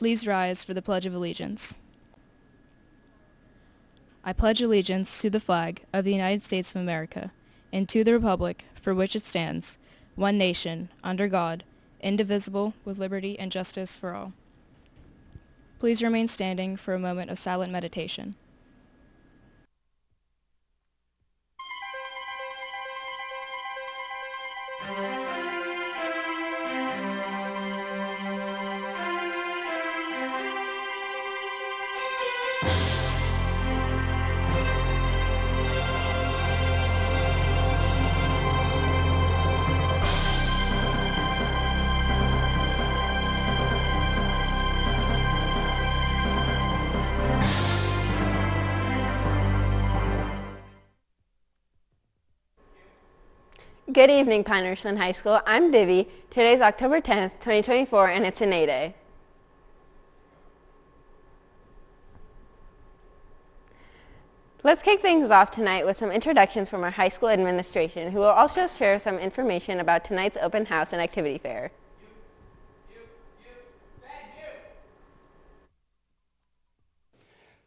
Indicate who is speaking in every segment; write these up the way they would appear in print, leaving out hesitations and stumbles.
Speaker 1: Please rise for the Pledge of Allegiance. I pledge allegiance to the flag of the United States of America and to the republic for which it stands, one nation, under God, indivisible, with liberty and justice for all. Please remain standing for a moment of silent meditation.
Speaker 2: Good evening, Pine Ridgeland High School. I'm Divi. Today's October 10th, 2024, and it's an A Day. Let's kick things off tonight with some introductions from our high school administration, who will also share some information about tonight's open house and activity fair.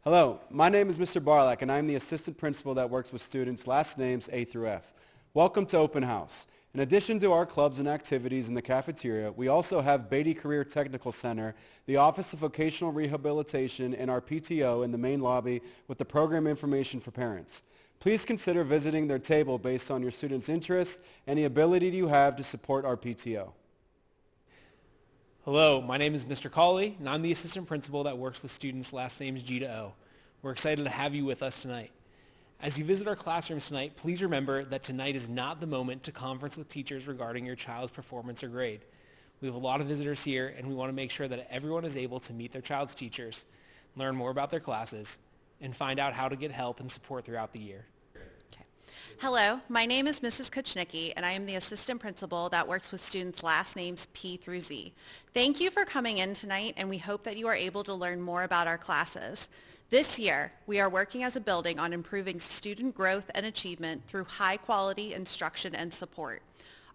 Speaker 3: Hello, my name is Mr. Barlak, and I'm the assistant principal that works with students last names A through F. Welcome to Open House. In addition to our clubs and activities in the cafeteria, we also have Beatty Career Technical Center, the Office of Vocational Rehabilitation, and our PTO in the main lobby with the program information for parents. Please consider visiting their table based on your students' interest and the ability you have to support our PTO.
Speaker 4: Hello, my name is Mr. Cawley, and I'm the assistant principal that works with students last names G to O. We're excited to have you with us tonight. As you visit our classrooms tonight, please remember that tonight is not the moment to conference with teachers regarding your child's performance or grade. We have a lot of visitors here, and we want to make sure that everyone is able to meet their child's teachers, learn more about their classes, and find out how to get help and support throughout the year.
Speaker 5: Hello, my name is Mrs. Kuchnicki, and I am the assistant principal that works with students last names P through Z. Thank you for coming in tonight, and we hope that you are able to learn more about our classes. This year, we are working as a building on improving student growth and achievement through high-quality instruction and support.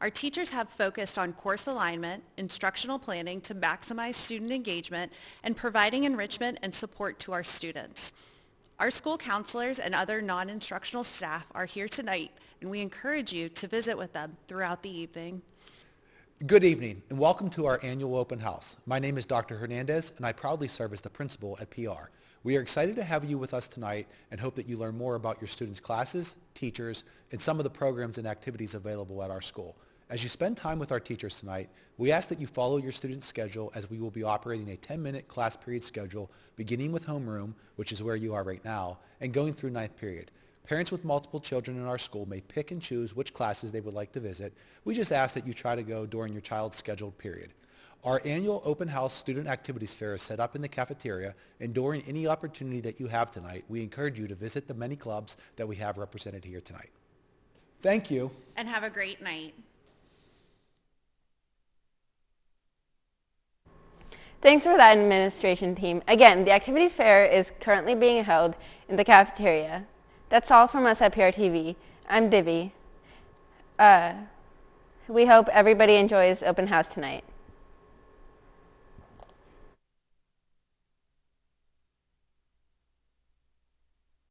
Speaker 5: Our teachers have focused on course alignment, instructional planning to maximize student engagement, and providing enrichment and support to our students. Our school counselors and other non-instructional staff are here tonight, and we encourage you to visit with them throughout the evening.
Speaker 6: Good evening, and welcome to our annual open house. My name is Dr. Hernandez, and I proudly serve as the principal at PR. We are excited to have you with us tonight and hope that you learn more about your students' classes, teachers, and some of the programs and activities available at our school. As you spend time with our teachers tonight, we ask that you follow your student's schedule, as we will be operating a 10-minute class period schedule beginning with homeroom, which is where you are right now, and going through 9th period. Parents with multiple children in our school may pick and choose which classes they would like to visit. We just ask that you try to go during your child's scheduled period. Our annual open house student activities fair is set up in the cafeteria, and during any opportunity that you have tonight, we encourage you to visit the many clubs that we have represented here tonight. Thank you.
Speaker 5: And have a great night.
Speaker 2: Thanks for that, administration team. Again, the activities fair is currently being held in the cafeteria. That's all from us at PRTV. I'm Divi. We hope everybody enjoys open house tonight.